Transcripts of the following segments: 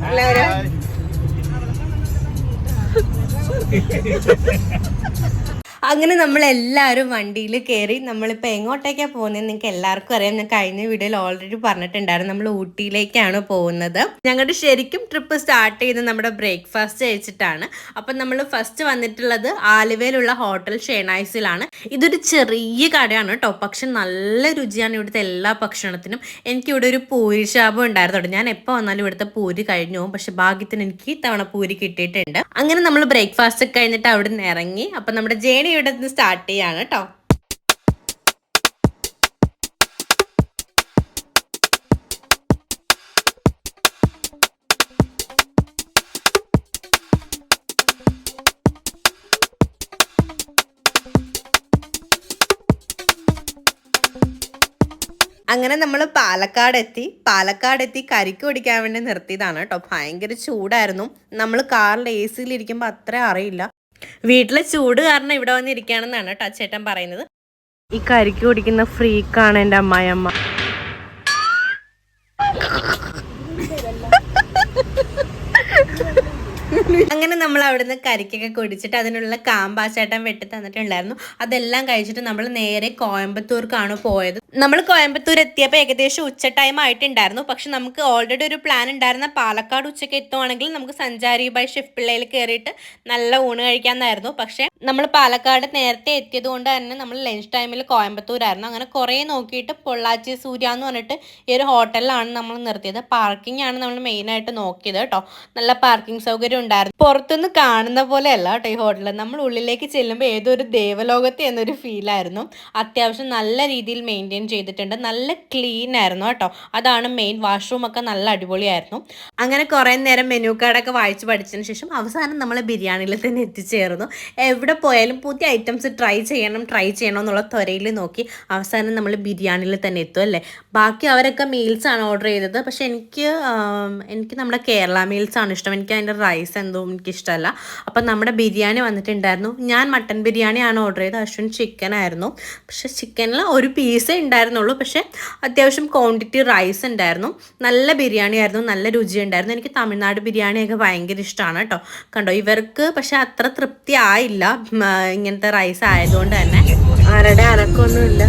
എല്ലാവരും അങ്ങനെ നമ്മളെല്ലാവരും വണ്ടിയിൽ കയറി. നമ്മളിപ്പോൾ എങ്ങോട്ടേക്കാണ് പോകുന്നത് നിങ്ങൾക്ക് എല്ലാവർക്കും അറിയാം. ഞാൻ കഴിഞ്ഞ വീഡിയോയിൽ ഓൾറെഡി പറഞ്ഞിട്ടുണ്ടായിരുന്നു. നമ്മൾ ഊട്ടിയിലേക്കാണ് പോകുന്നത്. ഞങ്ങളുടെ ശരിക്കും ട്രിപ്പ് സ്റ്റാർട്ട് ചെയ്ത് നമ്മുടെ ബ്രേക്ക്ഫാസ്റ്റ് കഴിച്ചിട്ടാണ്. അപ്പം നമ്മൾ ഫസ്റ്റ് വന്നിട്ടുള്ളത് ആലുവയിലുള്ള ഹോട്ടൽ ഷെനൈസിലാണ്. ഇതൊരു ചെറിയ കടയാണ് കേട്ടോ, പക്ഷെ നല്ല രുചിയാണ് ഇവിടുത്തെ എല്ലാ ഭക്ഷണത്തിനും. എനിക്കിവിടെ ഒരു പൂരി ശാപം ഉണ്ടായിരുന്നു കേട്ടോ. ഞാൻ എപ്പോൾ വന്നാലും ഇവിടുത്തെ പൂരി കഴിഞ്ഞു പോകും, പക്ഷെ ഭാഗ്യത്തിന് എനിക്ക് ഇത്തവണ പൂരി കിട്ടിയിട്ടുണ്ട്. അങ്ങനെ നമ്മൾ ബ്രേക്ക്ഫാസ്റ്റ് ഒക്കെ കഴിഞ്ഞിട്ട് അവിടെ നിന്ന് ഇറങ്ങി. അപ്പം നമ്മുടെ ജേണി ഇവിടെ നിന്ന് സ്റ്റാർട്ട് ചെയ്യാണ് കേട്ടോ. അങ്ങനെ നമ്മൾ പാലക്കാടെത്തി കരിക്ക് കുടിക്കാൻ വേണ്ടി നിർത്തിയതാണ് കേട്ടോ. ഭയങ്കര ചൂടായിരുന്നു. നമ്മൾ കാറിൽ AC ഇരിക്കുമ്പോൾ അത്ര അറിയില്ല. വീട്ടിലെ ചൂട് കാരണം ഇവിടെ വന്നിരിക്കുകയാണെന്നാണ് കേട്ടോ ചേട്ടൻ പറയുന്നത്. ഈ കരിക്ക് കുടിക്കുന്ന ഫ്രീക്കാണ് എൻ്റെ അമ്മായിയമ്മ. അങ്ങനെ നമ്മൾ അവിടുന്ന് കരിക്കൊക്കെ കുടിച്ചിട്ട് അതിനുള്ള കാമ്പ് ചേട്ടൻ വെട്ടി തന്നിട്ടുണ്ടായിരുന്നു. അതെല്ലാം കഴിച്ചിട്ട് നമ്മൾ നേരെ കോയമ്പത്തൂർക്കാണ് പോയത്. നമ്മൾ കോയമ്പത്തൂർ എത്തിയപ്പോൾ ഏകദേശം ഉച്ച ടൈം ആയിട്ടുണ്ടായിരുന്നു. പക്ഷെ നമുക്ക് ഓൾറെഡി ഒരു പ്ലാൻ ഉണ്ടായിരുന്ന പാലക്കാട് ഉച്ചയ്ക്ക് എത്തുവാണെങ്കിൽ നമുക്ക് സഞ്ചാരി ബൈ ഷിഫ് പിള്ളയിൽ കയറിയിട്ട് നല്ല ഊണ് കഴിക്കാമെന്നായിരുന്നു. പക്ഷെ നമ്മൾ പാലക്കാട് നേരത്തെ എത്തിയത് കൊണ്ട് തന്നെ നമ്മൾ ലഞ്ച് ടൈമിൽ കോയമ്പത്തൂരായിരുന്നു. അങ്ങനെ കുറേ നോക്കിയിട്ട് പൊള്ളാച്ചി സൂര്യ എന്ന് പറഞ്ഞിട്ട് ഈ ഒരു ഹോട്ടലിലാണ് നമ്മൾ നിർത്തിയത്. പാർക്കിംഗ് ആണ് നമ്മൾ മെയിനായിട്ട് നോക്കിയത് കേട്ടോ. നല്ല പാർക്കിംഗ് സൗകര്യം ഉണ്ടായിരുന്നു. പുറത്തുനിന്ന് കാണുന്ന പോലെ അല്ല കേട്ടോ ഈ ഹോട്ടൽ. നമ്മൾ ഉള്ളിലേക്ക് ചെല്ലുമ്പോൾ ഏതൊരു ദേവലോകത്തെ എന്നൊരു ഫീലായിരുന്നു. അത്യാവശ്യം നല്ല രീതിയിൽ മെയിൻറ്റെയിൻ ചെയ്തിട്ടുണ്ട്. നല്ല ക്ലീൻ ആയിരുന്നു കേട്ടോ. അതാണ് മെയിൻ. വാഷ്റൂം ഒക്കെ നല്ല അടിപൊളിയായിരുന്നു. അങ്ങനെ കുറേ നേരം മെനു കാർഡൊക്കെ വായിച്ച് പഠിച്ചതിന് ശേഷം അവസാനം നമ്മൾ ബിരിയാണിയിൽ തന്നെ എത്തിച്ചേർന്നു. എവിടെ പോയാലും പുതിയ ഐറ്റംസ് ട്രൈ ചെയ്യണം എന്നുള്ള ത്വരയിൽ നോക്കി അവസാനം നമ്മൾ ബിരിയാണിയിൽ തന്നെ എത്തും അല്ലേ. ബാക്കി അവരൊക്കെ മീൽസാണ് ഓർഡർ ചെയ്തത്. പക്ഷെ എനിക്ക് നമ്മുടെ കേരള മീൽസാണ് ഇഷ്ടം. എനിക്ക് അതിൻ്റെ റൈസ് എന്തോ എനിക്കിഷ്ടമല്ല. അപ്പം നമ്മുടെ ബിരിയാണി വന്നിട്ടുണ്ടായിരുന്നു. ഞാൻ മട്ടൻ ബിരിയാണിയാണ് ഓർഡർ ചെയ്തത്. അശ്വിൻ ചിക്കൻ ആയിരുന്നു. പക്ഷെ ചിക്കനിൽ ഒരു പീസേ ഉണ്ടായിരുന്നുള്ളൂ. പക്ഷേ അത്യാവശ്യം ക്വാണ്ടിറ്റി റൈസ് ഉണ്ടായിരുന്നു. നല്ല ബിരിയാണി ആയിരുന്നു. നല്ല രുചി ഉണ്ടായിരുന്നു. എനിക്ക് തമിഴ്നാട് ബിരിയാണിയൊക്കെ ഭയങ്കര ഇഷ്ടമാണ് കേട്ടോ. കണ്ടോ ഇവർക്ക് പക്ഷെ അത്ര തൃപ്തി ആയില്ല ഇങ്ങനത്തെ റൈസ് ആയതുകൊണ്ട് തന്നെ. ആരുടെ അനക്കൊന്നുമില്ല.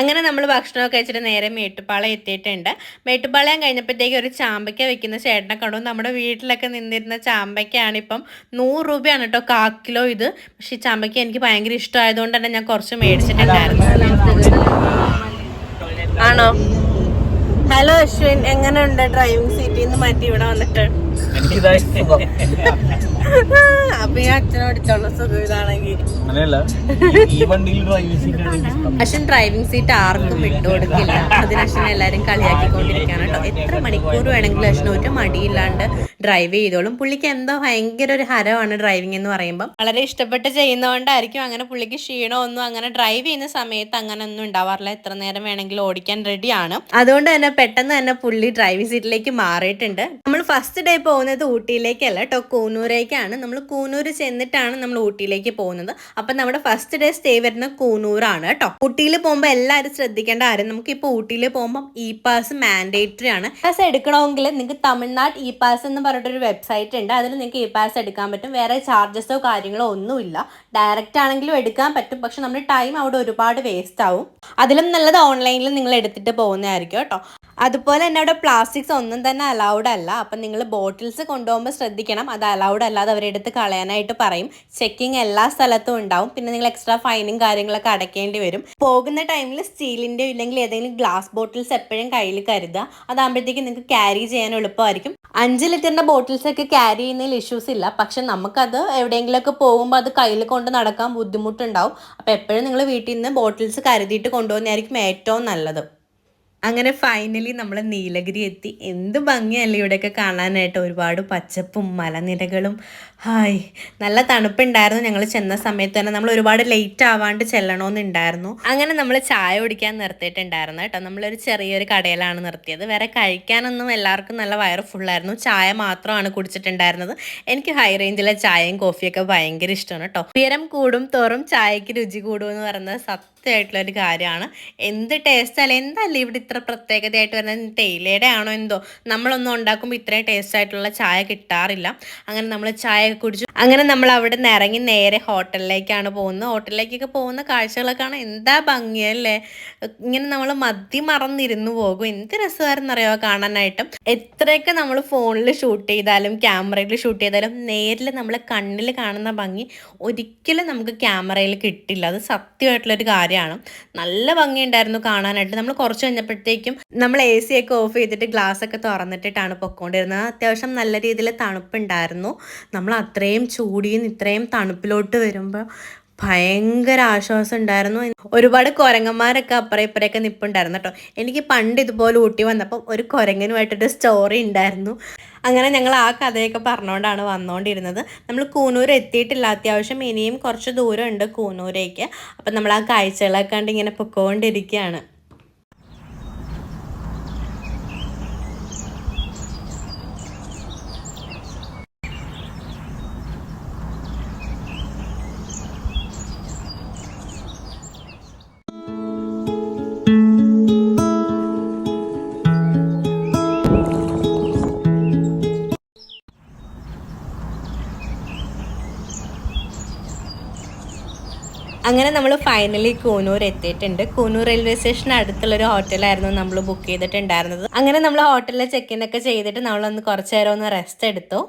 അങ്ങനെ നമ്മൾ ഭക്ഷണമൊക്കെ കഴിച്ചിട്ട് നേരെ മേട്ടുപ്പാളയം എത്തിയിട്ടുണ്ട്. മേട്ടുപ്പാളയം കഴിഞ്ഞപ്പോഴത്തേക്ക് ഒരു ചാമ്പയ്ക്ക വെക്കുന്ന ചേട്ടനെ കണ്ടു. നമ്മുടെ വീട്ടിലൊക്കെ നിന്നിരുന്ന ചാമ്പയ്ക്കാണ് ഇപ്പം 100 രൂപയാണ് കേട്ടോ 1/4 കിലോ ഇത്. പക്ഷേ ഈ ചാമ്പയ്ക്ക എനിക്ക് ഭയങ്കര ഇഷ്ടമായതുകൊണ്ട് തന്നെ ഞാൻ കുറച്ച് മേടിച്ചിട്ടുണ്ടായിരുന്നു. ആണോ? ഹലോ അശ്വിൻ, എങ്ങനെയുണ്ട് ഡ്രൈവിംഗ് സീറ്റിൽ നിന്ന് മാറ്റി ഇവിടെ വന്നിട്ട്? അപ്പൊ ഈ അച്ഛനോടിച്ചുള്ള സുഖം ഇതാണെങ്കിൽ അശ്വിൻ ഡ്രൈവിംഗ് സീറ്റ് ആർക്കും വിട്ടുകൊടുക്കില്ല. അതിന് അശ്വിൻ എല്ലാവരും കളിയാക്കിക്കൊണ്ടിരിക്കുകയാണ് കേട്ടോ. എത്ര മണിക്കൂർ വേണമെങ്കിലും അശ്വിൻ ഒരു മടിയില്ലാണ്ട് ഡ്രൈവ് ചെയ്തോളും. പുള്ളിക്ക് എന്തോ ഭയങ്കര ഒരു ഹരമാണ് ഡ്രൈവിംഗ് എന്ന് പറയുമ്പോൾ. വളരെ ഇഷ്ടപ്പെട്ട് ചെയ്യുന്നതുകൊണ്ടായിരിക്കും അങ്ങനെ പുള്ളിക്ക് ക്ഷീണമൊന്നും അങ്ങനെ ഡ്രൈവ് ചെയ്യുന്ന സമയത്ത് അങ്ങനെ ഒന്നും ഉണ്ടാവാറില്ല. എത്ര നേരം വേണമെങ്കിലും ഓടിക്കാൻ റെഡിയാണ്. അതുകൊണ്ട് തന്നെ പെട്ടെന്ന് തന്നെ പുള്ളി ഡ്രൈവിംഗ് സീറ്റിലേക്ക് മാറിയിട്ടുണ്ട്. നമ്മൾ ഫസ്റ്റ് ഡേ പോകുന്നത് ഊട്ടിയിലേക്കല്ല കേട്ടോ, കൂനൂരേക്കാണ്. നമ്മൾ കൂനൂർ ചെന്നിട്ടാണ് നമ്മൾ ഊട്ടിയിലേക്ക് പോകുന്നത്. അപ്പം നമ്മുടെ ഫസ്റ്റ് ഡേ സ്റ്റേ വരുന്ന കൂനൂറാണ് കേട്ടോ. ഊട്ടിയിൽ പോകുമ്പോൾ എല്ലാവരും ശ്രദ്ധിക്കേണ്ട കാര്യം, നമുക്ക് ഇപ്പോൾ ഊട്ടിയിൽ പോകുമ്പോൾ E-പാസ് മാൻഡേറ്ററി ആണ്. പാസ് എടുക്കണമെങ്കിൽ നിങ്ങൾക്ക് തമിഴ്നാട് E-പാസ് എന്ന് പറഞ്ഞിട്ടൊരു വെബ്സൈറ്റ് ഉണ്ട്. അതിൽ നിങ്ങൾക്ക് E-പാസ് എടുക്കാൻ പറ്റും. വേറെ ചാർജസോ കാര്യങ്ങളോ ഒന്നുമില്ല. ഡയറക്റ്റ് ആണെങ്കിലും എടുക്കാൻ പറ്റും. പക്ഷെ നമ്മുടെ ടൈം അവിടെ ഒരുപാട് വേസ്റ്റ് ആവും. അതിലും നല്ലത് ഓൺലൈനിൽ നിങ്ങൾ എടുത്തിട്ട് പോകുന്നതായിരിക്കും കേട്ടോ. അതുപോലെ തന്നെ അവിടെ പ്ലാസ്റ്റിക്സ് ഒന്നും തന്നെ അലൗഡ് അല്ല. അപ്പം നിങ്ങൾ ബോട്ടിൽസ് കൊണ്ടുപോകുമ്പോൾ ശ്രദ്ധിക്കണം. അത് അലൗഡ് അല്ലാതെ അവരെടുത്ത് കളയാനായിട്ട് പറയും. ചെക്കിങ് എല്ലാ സ്ഥലത്തും ഉണ്ടാവും. പിന്നെ നിങ്ങൾ എക്സ്ട്രാ ഫൈനും കാര്യങ്ങളൊക്കെ അടയ്ക്കേണ്ടി വരും. പോകുന്ന ടൈമിൽ സ്റ്റീലിൻ്റെ ഇല്ലെങ്കിൽ ഏതെങ്കിലും ഗ്ലാസ് ബോട്ടിൽസ് എപ്പോഴും കയ്യിൽ കരുതുക. അതാകുമ്പോഴത്തേക്കും നിങ്ങൾക്ക് ക്യാരി ചെയ്യാൻ എളുപ്പമായിരിക്കും. 5 ലിറ്ററിൻ്റെ ബോട്ടിൽസൊക്കെ ക്യാരി ചെയ്യുന്നതിൽ ഇഷ്യൂസ് ഇല്ല. പക്ഷെ നമുക്കത് എവിടെയെങ്കിലുമൊക്കെ പോകുമ്പോൾ അത് കയ്യിൽ കൊണ്ട് നടക്കാൻ ബുദ്ധിമുട്ടുണ്ടാവും. അപ്പോൾ എപ്പോഴും നിങ്ങൾ വീട്ടിൽ നിന്ന് ബോട്ടിൽസ് കരുതിയിട്ട് കൊണ്ടുപോകുന്നതായിരിക്കും ഏറ്റവും നല്ലത്. അങ്ങനെ ഫൈനലി നമ്മൾ നീലഗിരി എത്തി. എന്ത് ഭംഗിയല്ലേ ഇവിടെയൊക്കെ കാണാനായിട്ട്. ഒരുപാട് പച്ചപ്പും മലനിരകളും. ഹായ്, നല്ല തണുപ്പുണ്ടായിരുന്നു. ഞങ്ങൾ ചെന്ന സമയത്ത് തന്നെ നമ്മൾ ഒരുപാട് ലേറ്റ് ആവാണ്ട് ചെല്ലണമെന്നുണ്ടായിരുന്നു. അങ്ങനെ നമ്മൾ ചായ കുടിക്കാൻ നിർത്തിയിട്ടുണ്ടായിരുന്നു കേട്ടോ. നമ്മളൊരു ചെറിയൊരു കടയിലാണ് നിർത്തിയത്. വേറെ കഴിക്കാനൊന്നും എല്ലാവർക്കും നല്ല വയറ് ഫുള്ളായിരുന്നു. ചായ മാത്രമാണ് കുടിച്ചിട്ടുണ്ടായിരുന്നത്. എനിക്ക് ഹൈ റേഞ്ചിലെ ചായയും കോഫിയൊക്കെ ഭയങ്കര ഇഷ്ടമാണ് കേട്ടോ. ഉയരം കൂടും തോറും ചായക്ക് രുചി കൂടും എന്ന് പറയുന്നത് സത്യം സത്യമായിട്ടുള്ള ഒരു കാര്യമാണ്. എന്ത് ടേസ്റ്റ് അല്ല എന്തല്ലേ ഇവിടെ ഇത്ര പ്രത്യേകതയായിട്ട് വരുന്നത്, തേയിലയുടെ ആണോ എന്തോ, നമ്മളൊന്നും ഉണ്ടാക്കുമ്പോൾ ഇത്രയും ടേസ്റ്റ് ആയിട്ടുള്ള ചായ കിട്ടാറില്ല. അങ്ങനെ നമ്മൾ ചായ കുടിച്ചു. അങ്ങനെ നമ്മൾ അവിടെ നിന്ന് ഇറങ്ങി നേരെ ഹോട്ടലിലേക്കാണ് പോകുന്നത്. ഹോട്ടലിലേക്കൊക്കെ പോകുന്ന കാഴ്ചകളൊക്കെ കാണാൻ എന്താ ഭംഗിയല്ലേ. ഇങ്ങനെ നമ്മൾ മതി മറന്നിരുന്നു പോകും. എന്ത് രസമായിരുന്നറിയോ കാണാനായിട്ടും. എത്രയൊക്കെ നമ്മൾ ഫോണിൽ ഷൂട്ട് ചെയ്താലും ക്യാമറയിൽ ഷൂട്ട് ചെയ്താലും നേരിൽ നമ്മൾ കണ്ണിൽ കാണുന്ന ഭംഗി ഒരിക്കലും നമുക്ക് ക്യാമറയിൽ കിട്ടില്ല. അത് സത്യമായിട്ടുള്ളൊരു കാര്യമാണ്. നല്ല ഭംഗിയുണ്ടായിരുന്നു കാണാനായിട്ട്. നമ്മൾ കുറച്ച് കഴിഞ്ഞപ്പോഴത്തേക്കും നമ്മൾ AC ഒക്കെ ഓഫ് ചെയ്തിട്ട് ഗ്ലാസ് ഒക്കെ തുറന്നിട്ടിട്ടാണ് പൊക്കോണ്ടിരുന്നത്. അത്യാവശ്യം നല്ല രീതിയിൽ തണുപ്പുണ്ടായിരുന്നു. നമ്മൾ അത്രയും ചൂടിയിൽ നിന്ന് ഇത്രയും തണുപ്പിലോട്ട് വരുമ്പോൾ ഭയങ്കര ആശ്വാസം ഉണ്ടായിരുന്നു. ഒരുപാട് കുരങ്ങന്മാരൊക്കെ അപ്പുറം ഇപ്പുറയൊക്കെ നിൽപ്പുണ്ടായിരുന്നു കേട്ടോ. എനിക്ക് പണ്ട് ഇതുപോലെ ഊട്ടി വന്നപ്പോൾ ഒരു കുരങ്ങനുമായിട്ടൊരു സ്റ്റോറി ഉണ്ടായിരുന്നു. അങ്ങനെ ഞങ്ങൾ ആ കഥയൊക്കെ പറഞ്ഞുകൊണ്ടാണ് വന്നുകൊണ്ടിരുന്നത്. നമ്മൾ കൂനൂർ എത്തിയിട്ടില്ല, അത്യാവശ്യം ഇനിയും കുറച്ച് ദൂരമുണ്ട് കൂനൂരേക്ക്. അപ്പം നമ്മൾ ആ കാഴ്ചകളൊക്കെ കണ്ട് ഇങ്ങനെ പൊക്കോണ്ടിരിക്കുകയാണ്. അങ്ങനെ നമ്മൾ ഫൈനലി കൂനൂർ എത്തിയിട്ടുണ്ട്. കൂനൂർ റെയിൽവേ സ്റ്റേഷന് അടുത്തുള്ളൊരു ഹോട്ടലായിരുന്നു നമ്മൾ ബുക്ക് ചെയ്തിട്ടുണ്ടായിരുന്നത്. അങ്ങനെ നമ്മൾ ഹോട്ടലിൽ ചെക്ക് ഇൻ ഒക്കെ ചെയ്തിട്ട് നമ്മളൊന്ന് കുറച്ച് നേരം ഒന്ന് റെസ്റ്റ് എടുത്തു.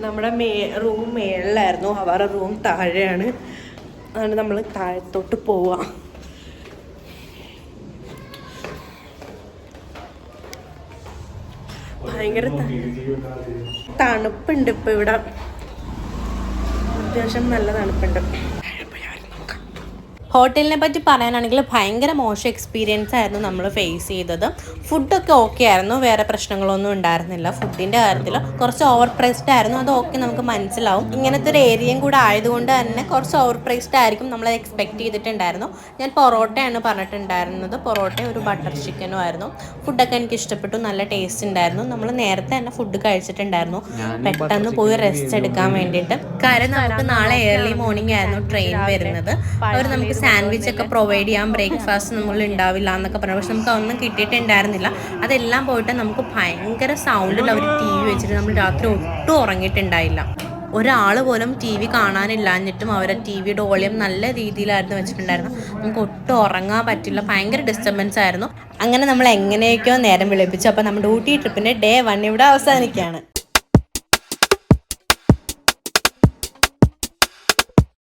നമ്മുടെ റൂം മേളിലായിരുന്നു, അവരുടെ റൂം താഴെയാണ്. അതുകൊണ്ട് നമ്മൾ താഴത്തോട്ട് പോവാം. ഭയങ്കര തണുപ്പുണ്ട് ഇപ്പം ഇവിടെ, അത്യാവശ്യം നല്ല തണുപ്പുണ്ട്. ഹോട്ടലിനെ പറ്റി പറയാനാണെങ്കിൽ ഭയങ്കര മോശം എക്സ്പീരിയൻസ് ആയിരുന്നു നമ്മൾ ഫേസ് ചെയ്തത്. ഫുഡൊക്കെ ഓക്കെ ആയിരുന്നു, വേറെ പ്രശ്നങ്ങളൊന്നും ഉണ്ടായിരുന്നില്ല. ഫുഡിൻ്റെ കാര്യത്തിൽ കുറച്ച് ഓവർ പ്രൈസ്ഡ് ആയിരുന്നു, അത് ഓക്കെ നമുക്ക് മനസ്സിലാവും. ഇങ്ങനത്തെ ഒരു ഏരിയയും കൂടെ ആയതുകൊണ്ട് തന്നെ കുറച്ച് ഓവർ പ്രൈസ്ഡ് ആയിരിക്കും നമ്മൾ എക്സ്പെക്ട് ചെയ്തിട്ടുണ്ടായിരുന്നു. ഞാൻ പൊറോട്ടയാണ് പറഞ്ഞിട്ടുണ്ടായിരുന്നത്. പൊറോട്ടയും ഒരു ബട്ടർ ചിക്കനും ആയിരുന്നു. ഫുഡൊക്കെ എനിക്ക് ഇഷ്ടപ്പെട്ടു, നല്ല ടേസ്റ്റ് ഉണ്ടായിരുന്നു. നമ്മൾ നേരത്തെ തന്നെ ഫുഡ് കഴിച്ചിട്ടുണ്ടായിരുന്നു, പെട്ടെന്ന് പോയി റെസ്റ്റ് എടുക്കാൻ വേണ്ടിയിട്ട്. കാര്യം നമുക്ക് നാളെ ഏർലി മോർണിംഗ് ആയിരുന്നു ട്രെയിൻ വരുന്നത്. അവർ നമുക്ക് സാൻഡ്വിച്ച് ഒക്കെ പ്രൊവൈഡ് ചെയ്യാം, ബ്രേക്ക്ഫാസ്റ്റ് നമ്മൾ ഉണ്ടാവില്ല എന്നൊക്കെ പറഞ്ഞു. പക്ഷെ നമുക്ക് അതൊന്നും കിട്ടിയിട്ടുണ്ടായിരുന്നില്ല. അതെല്ലാം പോയിട്ട് നമുക്ക് ഭയങ്കര സൗണ്ടിൽ അവർ TV വെച്ചിട്ട് നമ്മൾ രാത്രി ഒട്ടും ഉറങ്ങിയിട്ടുണ്ടായില്ല. ഒരാൾ പോലും TV കാണാനില്ലാഞ്ഞിട്ടും അവരെ TVയുടെ വോളിയം നല്ല രീതിയിലായിരുന്നു വെച്ചിട്ടുണ്ടായിരുന്നു. നമുക്ക് ഒട്ടും ഉറങ്ങാൻ പറ്റില്ല, ഭയങ്കര ഡിസ്റ്റർബൻസ് ആയിരുന്നു. അങ്ങനെ നമ്മൾ എങ്ങനെയൊക്കെയോ നേരം വിളിപ്പിച്ചു. അപ്പോൾ നമ്മുടെ ഊട്ടി ട്രിപ്പിൻ്റെ Day 1 ഇവിടെ അവസാനിക്കുകയാണ്.